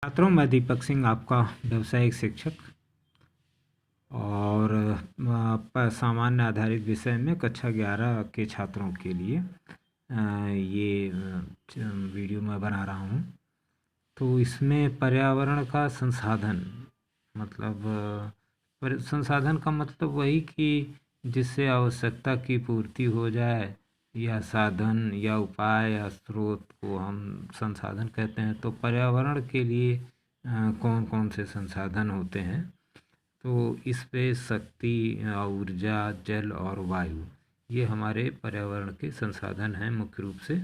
छात्रों, मैं दीपक सिंह, आपका व्यावसायिक शिक्षक और सामान्य आधारित विषय में कक्षा 11 के छात्रों के लिए ये वीडियो मैं बना रहा हूँ। तो इसमें पर्यावरण का संसाधन मतलब संसाधन का मतलब वही कि जिससे आवश्यकता की पूर्ति हो जाए, या साधन या उपाय या स्रोत को हम संसाधन कहते हैं। तो पर्यावरण के लिए कौन कौन से संसाधन होते हैं, तो इस पे शक्ति, ऊर्जा, जल और वायु, ये हमारे पर्यावरण के संसाधन हैं मुख्य रूप से।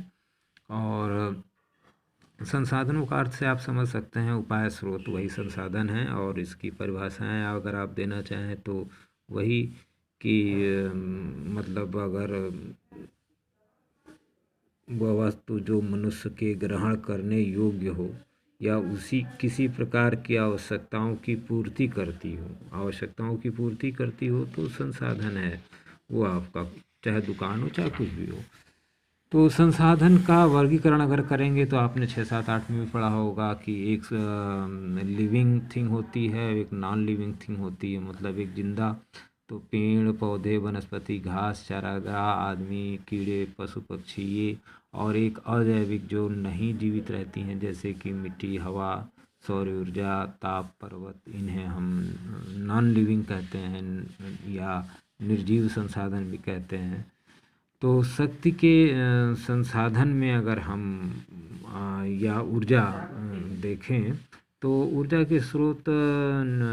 और संसाधनों का अर्थ से आप समझ सकते हैं, उपाय स्रोत वही संसाधन हैं, और इसकी परिभाषाएं अगर आप देना चाहें तो वही कि मतलब अगर वह वस्तु जो मनुष्य के ग्रहण करने योग्य हो या उसी किसी प्रकार की आवश्यकताओं की पूर्ति करती हो, तो संसाधन है वो आपका, चाहे दुकान हो चाहे कुछ भी हो। तो संसाधन का वर्गीकरण अगर करेंगे तो आपने 6, 7, 8 में भी पढ़ा होगा कि एक लिविंग थिंग होती है, एक नॉन लिविंग थिंग होती है। मतलब एक जिंदा तो पेड़ पौधे, वनस्पति, घास, चारागाह, आदमी, कीड़े, पशु पक्षी, ये। और एक अजैविक जो नहीं जीवित रहती हैं, जैसे कि मिट्टी, हवा, सौर ऊर्जा, ताप, पर्वत, इन्हें हम नॉन लिविंग कहते हैं या निर्जीव संसाधन भी कहते हैं। तो शक्ति के संसाधन में अगर हम या ऊर्जा देखें तो ऊर्जा के स्रोत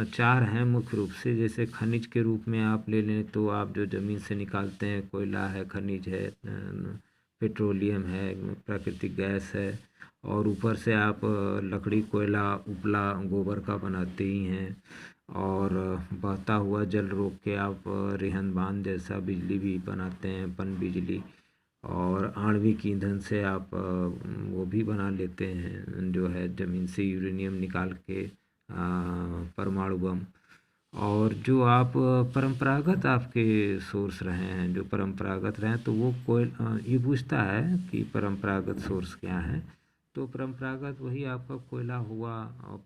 4 हैं मुख्य रूप से। जैसे खनिज के रूप में आप ले लें तो आप जो ज़मीन से निकालते हैं, कोयला है, खनिज है, पेट्रोलियम है, प्राकृतिक गैस है, और ऊपर से आप लकड़ी, कोयला, उपला, गोबर का बनाते ही हैं। और बहता हुआ जल रोक के आप रेहन बांध जैसा बिजली भी बनाते हैं, पन बिजली। और आणविक ईंधन से आप वो भी बना लेते हैं, जो है ज़मीन से यूरेनियम निकाल के परमाणु बम। और जो आप परंपरागत आपके सोर्स रहे हैं, जो परंपरागत रहे हैं, तो वो ये पूछता है कि परंपरागत सोर्स क्या है। तो परंपरागत वही आपका कोयला हुआ,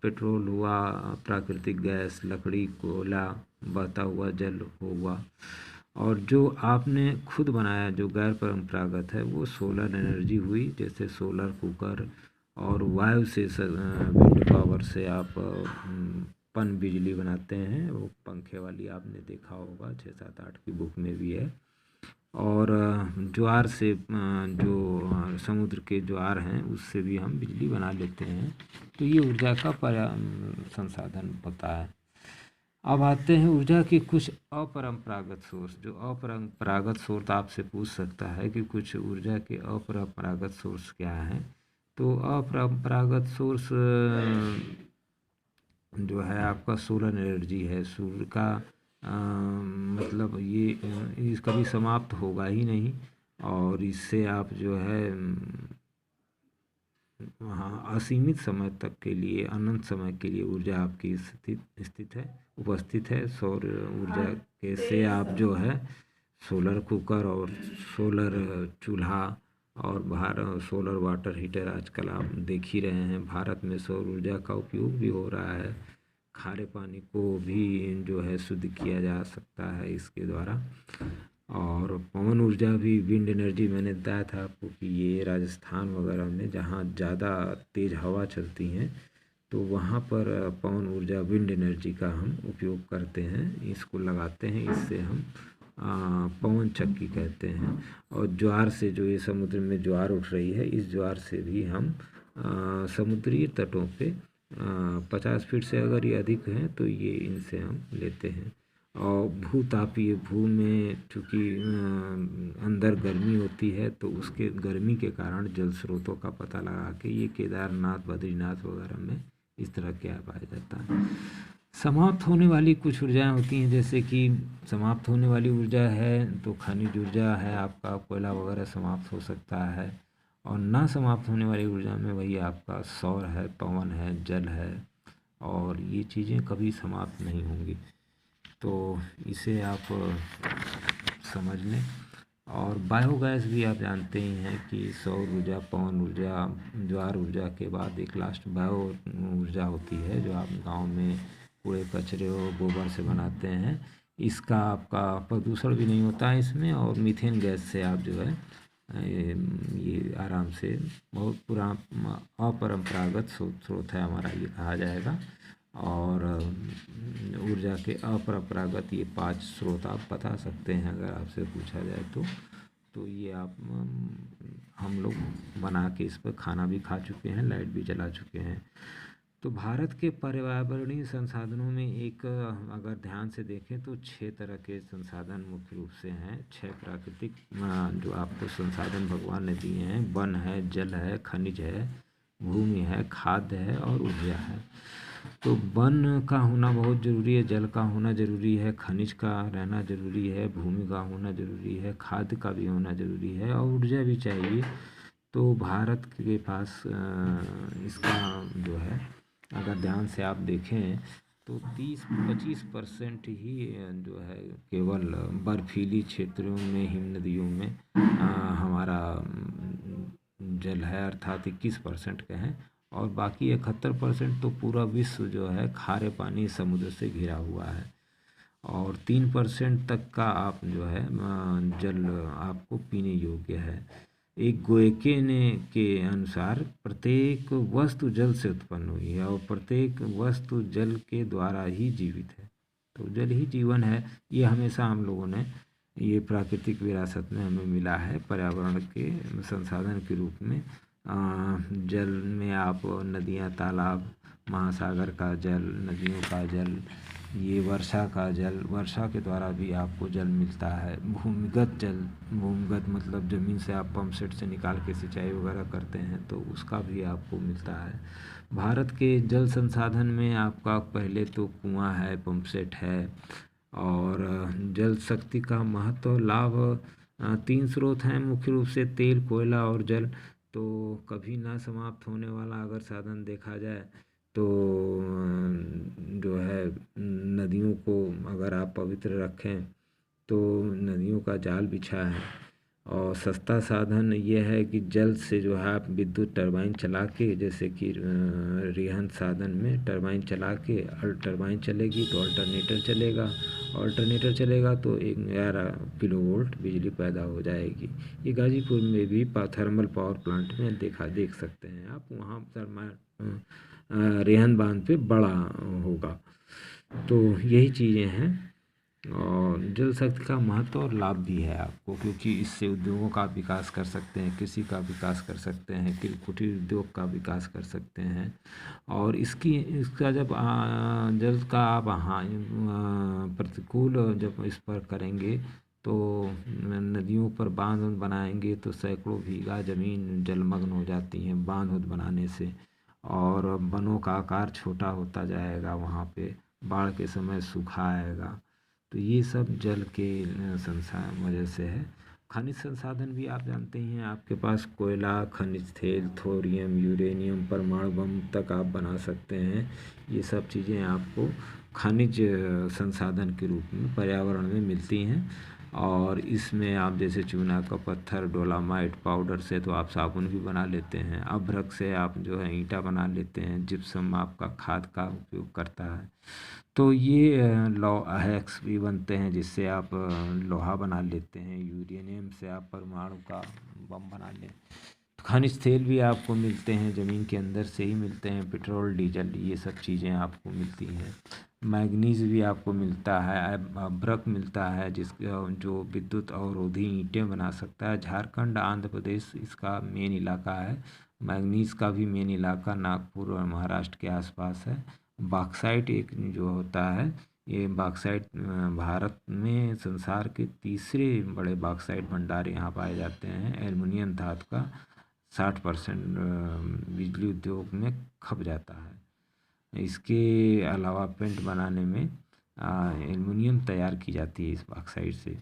पेट्रोल हुआ, प्राकृतिक गैस, लकड़ी, कोयला, बहता हुआ जल हुआ। और जो आपने खुद बनाया जो गैर परंपरागत है, वो सोलर एनर्जी हुई, जैसे सोलर कुकर। और वायु से विंड पावर से आप पन बिजली बनाते हैं, वो पंखे वाली आपने देखा होगा, 6, 7, 8 की बुक में भी है। और ज्वार से जो समुद्र के ज्वार हैं उससे भी हम बिजली बना लेते हैं। तो ये ऊर्जा का संसाधन होता है। अब आते हैं ऊर्जा की कुछ अपरंपरागत सोर्स। जो अपरंपरागत सोर्स आपसे पूछ सकता है कि कुछ ऊर्जा के अपरंपरागत सोर्स क्या हैं। तो अपरंपरागत सोर्स जो है आपका सोलर एनर्जी है। सूर्य का मतलब ये कभी समाप्त होगा ही नहीं, और इससे आप जो है वहाँ असीमित समय तक के लिए, अनंत समय के लिए ऊर्जा आपकी उपस्थित है। सौर ऊर्जा के से आप जो है सोलर कुकर और सोलर चूल्हा और सोलर वाटर हीटर आजकल आप देख ही रहे हैं। भारत में सौर ऊर्जा का उपयोग भी हो रहा है। खारे पानी को भी जो है शुद्ध किया जा सकता है इसके द्वारा। और पवन ऊर्जा भी, विंड एनर्जी, मैंने बताया था आपको कि ये राजस्थान वगैरह में जहाँ ज़्यादा तेज़ हवा चलती हैं तो वहाँ पर पवन ऊर्जा, विंड एनर्जी का हम उपयोग करते हैं, इसको लगाते हैं। इससे हम पवन चक्की कहते हैं। और ज्वार से, जो ये समुद्र में ज्वार उठ रही है, इस ज्वार से भी हम समुद्री तटों पे 50 फीट से अगर ये अधिक हैं तो ये इनसे हम लेते हैं। और भूतापीय, भू में चूँकि अंदर गर्मी होती है तो उसके गर्मी के कारण जल स्रोतों का पता लगा के ये केदारनाथ, बद्रीनाथ वगैरह में इस तरह के पाया जाता है। समाप्त होने वाली कुछ ऊर्जाएं होती हैं, जैसे कि समाप्त होने वाली ऊर्जा है तो खनिज ऊर्जा है, आपका कोयला वगैरह समाप्त हो सकता है। और ना समाप्त होने वाली ऊर्जा में वही आपका सौर है, पवन है, जल है, और ये चीज़ें कभी समाप्त नहीं होंगी। तो इसे आप समझ लें। और बायोगैस भी आप जानते ही हैं कि सौर ऊर्जा, पवन ऊर्जा, ज्वार ऊर्जा के बाद एक लास्ट बायो ऊर्जा होती है जो आप गांव में कूड़े कचरे और गोबर से बनाते हैं। इसका आपका प्रदूषण भी नहीं होता है इसमें, और मीथेन गैस से आप जो है ये आराम से बहुत अपरंपरागत स्रोत है हमारा, ये कहा जाएगा। और ऊर्जा के अपरंपरागत ये 5 स्रोत आप बता सकते हैं अगर आपसे पूछा जाए तो ये आप हम लोग बना के इस पर खाना भी खा चुके हैं, लाइट भी जला चुके हैं। तो भारत के पर्यावरणीय संसाधनों में एक अगर ध्यान से देखें तो 6 तरह के संसाधन मुख्य रूप से हैं। 6 प्राकृतिक जो आपको संसाधन भगवान ने दिए हैं, वन है, जल है, खनिज है, भूमि है, खाद्य है और ऊर्जा है। तो वन का होना बहुत ज़रूरी है, जल का होना ज़रूरी है, खनिज का रहना ज़रूरी है, भूमि का होना ज़रूरी है, खाद्य का भी होना ज़रूरी है और ऊर्जा भी चाहिए। तो भारत के पास इसका जो है अगर ध्यान से आप देखें तो 30-25% ही जो है केवल बर्फीली क्षेत्रों में, हिम नदियों में हमारा जल है, अर्थात 21% का है। और बाकी 71% तो पूरा विश्व जो है खारे पानी समुद्र से घिरा हुआ है। और 3% तक का आप जो है जल आपको पीने योग्य है। एक गोएके ने के अनुसार प्रत्येक वस्तु जल से उत्पन्न हुई है और प्रत्येक वस्तु जल के द्वारा ही जीवित है। तो जल ही जीवन है, ये हमेशा हम लोगों ने ये प्राकृतिक विरासत में हमें मिला है पर्यावरण के संसाधन के रूप में। जल में आप नदियाँ, तालाब, महासागर का जल, नदियों का जल, ये वर्षा का जल, वर्षा के द्वारा भी आपको जल मिलता है। भूमिगत जल, भूमिगत मतलब ज़मीन से आप पंप सेट से निकाल के सिंचाई वगैरह करते हैं तो उसका भी आपको मिलता है। भारत के जल संसाधन में आपका पहले तो कुआँ है, पंप सेट है और जल शक्ति का महत्व और लाभ 3 स्रोत हैं मुख्य रूप से, तेल, कोयला और जल। तो कभी ना समाप्त होने वाला अगर साधन देखा जाए तो जो है नदियों को अगर आप पवित्र रखें तो नदियों का जाल बिछा है। और सस्ता साधन ये है कि जल से जो है आप विद्युत टरबाइन चला के, जैसे कि रिहंत साधन में टरबाइन चला के, टरबाइन चलेगी तो अल्टरनेटर चलेगा तो 11 किलोवोल्ट बिजली पैदा हो जाएगी। ये गाजीपुर में भी थर्मल पावर प्लांट में देख सकते हैं आप, वहाँ रेहन बांध पे बड़ा होगा। तो यही चीज़ें हैं। और जल शक्ति का महत्व और लाभ भी है आपको, क्योंकि इससे उद्योगों का विकास कर सकते हैं, कृषि का विकास कर सकते हैं, कुटीर उद्योग का विकास कर सकते हैं। और इसका जब जल का आप प्रतिकूल जब इस पर करेंगे तो नदियों पर बांध बनाएंगे तो सैकड़ों बीघा ज़मीन जलमग्न हो जाती हैं बांध बनाने से, और वनों का आकार छोटा होता जाएगा, वहाँ पे बाढ़ के समय सूखा आएगा। तो ये सब जल के वजह से है। खनिज संसाधन भी आप जानते ही हैं, आपके पास कोयला, खनिज तेल, थोरियम, यूरेनियम, परमाणु बम तक आप बना सकते हैं। ये सब चीज़ें आपको खनिज संसाधन के रूप में पर्यावरण में मिलती हैं। और इसमें आप जैसे चूना का पत्थर, डोलामाइट पाउडर से तो आप साबुन भी बना लेते हैं, अभ्रक से आप जो है ईंटा बना लेते हैं, जिप्सम आपका खाद का उपयोग करता है। तो ये हैक्स भी बनते हैं जिससे आप लोहा बना लेते हैं, यूरेनियम से आप परमाणु का बम बना लें। खनिज तेल भी आपको मिलते हैं, ज़मीन के अंदर से ही मिलते हैं, पेट्रोल, डीजल, ये सब चीज़ें आपको मिलती हैं। मैग्नीज़ भी आपको मिलता है, अभ्रक मिलता है जो विद्युत अवरोधी ईंटें बना सकता है। झारखंड, आंध्र प्रदेश इसका मेन इलाका है। मैग्नीज़ का भी मेन इलाका नागपुर और महाराष्ट्र के आसपास है। बॉक्साइट एक जो होता है, ये बॉक्साइट भारत में संसार के तीसरे बड़े बॉक्साइट भंडार यहाँ पाए जाते हैं। एल्युमिनियम धातु का 60% बिजली उद्योग में खप जाता है। इसके अलावा पेंट बनाने में एल्युमिनियम तैयार की जाती है इस बॉक्साइट से।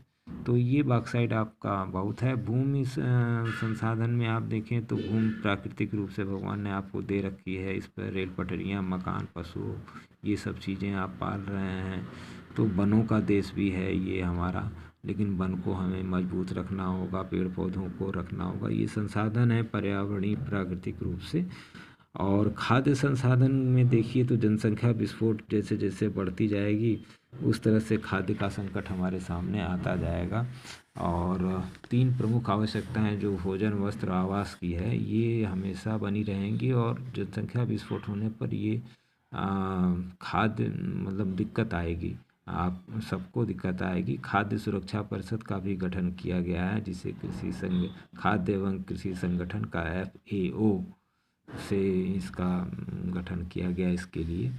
तो ये बॉक्साइट आपका बहुत है। भूमि संसाधन में आप देखें तो भूमि प्राकृतिक रूप से भगवान ने आपको दे रखी है, इस पर रेल पटरियाँ, मकान, पशु, ये सब चीज़ें आप पाल रहे हैं। तो वनों का देश भी है ये हमारा, लेकिन वन को हमें मजबूत रखना होगा, पेड़ पौधों को रखना होगा। ये संसाधन है पर्यावरणीय प्राकृतिक रूप से। और खाद्य संसाधन में देखिए तो जनसंख्या विस्फोट जैसे जैसे बढ़ती जाएगी उस तरह से खाद्य का संकट हमारे सामने आता जाएगा। और 3 प्रमुख आवश्यकताएं जो भोजन, वस्त्र, आवास की है, ये हमेशा बनी रहेंगी। और जनसंख्या विस्फोट होने पर ये खाद्य मतलब दिक्कत आएगी, आप सबको दिक्कत आएगी। खाद्य सुरक्षा परिषद का भी गठन किया गया है, जिसे खाद्य एवं कृषि संगठन का FAO से इसका गठन किया गया। इसके लिए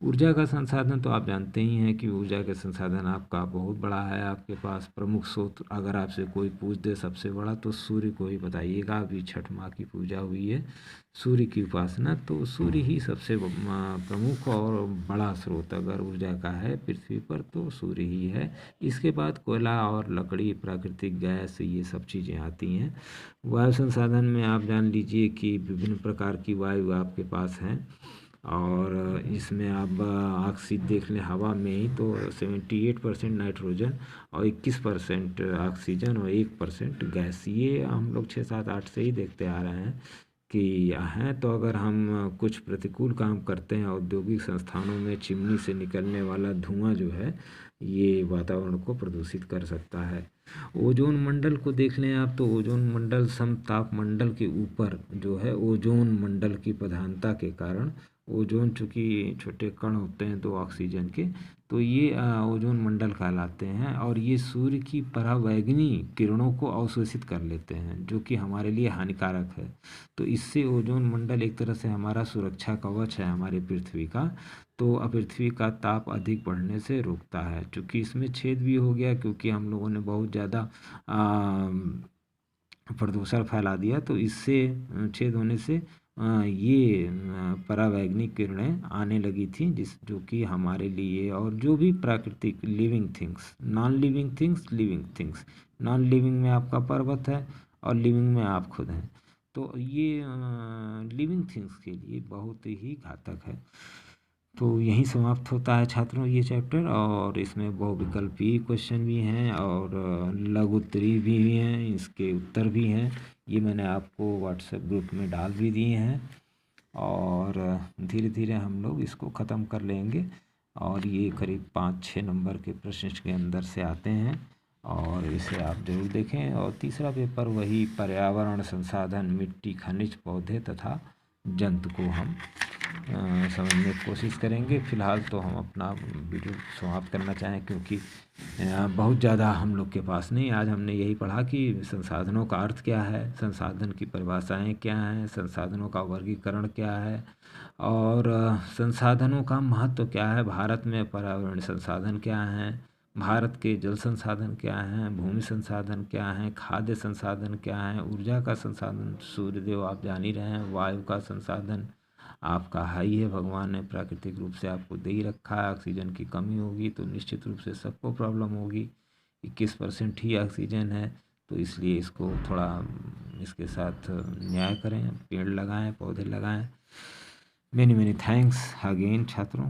ऊर्जा का संसाधन तो आप जानते ही हैं कि ऊर्जा के संसाधन आपका बहुत बड़ा है। आपके पास प्रमुख स्रोत अगर आपसे कोई पूछ दे सबसे बड़ा, तो सूर्य को ही बताइएगा। अभी छठ माह की पूजा हुई है, सूर्य की उपासना, तो सूर्य ही सबसे प्रमुख और बड़ा स्रोत अगर ऊर्जा का है पृथ्वी पर तो सूर्य ही है। इसके बाद कोयला और लकड़ी, प्राकृतिक गैस, ये सब चीज़ें आती हैं। वायु संसाधन में आप जान लीजिए कि विभिन्न प्रकार की वायु आपके पास हैं। और इसमें आप ऑक्सीजन देख लें, हवा में ही तो 78% नाइट्रोजन और 21% ऑक्सीजन और 1% गैस, ये हम लोग 6, 7, 8 से ही देखते आ रहे हैं कि हैं। तो अगर हम कुछ प्रतिकूल काम करते हैं, औद्योगिक संस्थानों में चिमनी से निकलने वाला धुआं जो है ये वातावरण को प्रदूषित कर सकता है। ओजोन मंडल को देख लें आप, तो ओजोन मंडल समताप मंडल के ऊपर जो है, ओजोन मंडल की प्रधानता के कारण, ओजोन चूँकि छोटे कण होते हैं 2 ऑक्सीजन के, तो ये ओजोन मंडल कहलाते हैं। और ये सूर्य की परावैंगनी किरणों को अवशोषित कर लेते हैं, जो कि हमारे लिए हानिकारक है। तो इससे ओजोन मंडल एक तरह से हमारा सुरक्षा कवच है हमारी पृथ्वी का, तो पृथ्वी का ताप अधिक बढ़ने से रोकता है। चूँकि इसमें छेद भी हो गया, क्योंकि हम लोगों ने बहुत ज़्यादा प्रदूषण फैला दिया, तो इससे छेद होने से ये परावैंगनिक किरणें आने लगी थी, जो कि हमारे लिए और जो भी प्राकृतिक living things, non living things, living things, non living में आपका पर्वत है और लिविंग में आप खुद हैं, तो ये लिविंग थिंग्स के लिए बहुत ही घातक है। तो यहीं समाप्त होता है छात्रों ये चैप्टर। और इसमें बहुविकल्पीय क्वेश्चन भी हैं और लघु उत्तरीय भी हैं, इसके उत्तर भी हैं। ये मैंने आपको व्हाट्सएप ग्रुप में डाल भी दिए हैं। और धीरे धीरे हम लोग इसको ख़त्म कर लेंगे। और ये करीब 5-6 नंबर के प्रश्न के अंदर से आते हैं, और इसे आप ज़रूर देखें। और तीसरा पेपर वही पर्यावरण संसाधन, मिट्टी, खनिज, पौधे तथा जंतु को हम समझने की कोशिश करेंगे। फ़िलहाल तो हम अपना वीडियो समाप्त करना चाहें, क्योंकि बहुत ज़्यादा हम लोग के पास नहीं। आज हमने यही पढ़ा कि संसाधनों का अर्थ क्या है, संसाधन की परिभाषाएं क्या हैं, संसाधनों का वर्गीकरण क्या है, और संसाधनों का महत्व क्या है। भारत में पर्यावरणीय संसाधन क्या हैं, भारत के जल संसाधन क्या हैं, भूमि संसाधन क्या हैं, खाद्य संसाधन क्या हैं, ऊर्जा का संसाधन सूर्यदेव आप जान ही रहे हैं, वायु का संसाधन आपका हाई है, भगवान ने प्राकृतिक रूप से आपको दे ही रखा है। ऑक्सीजन की कमी होगी तो निश्चित रूप से सबको प्रॉब्लम होगी। 21% ही ऑक्सीजन है, तो इसलिए इसको थोड़ा इसके साथ न्याय करें, पेड़ लगाएं, पौधे लगाएं। मेनी मेनी थैंक्स अगेन छात्रों।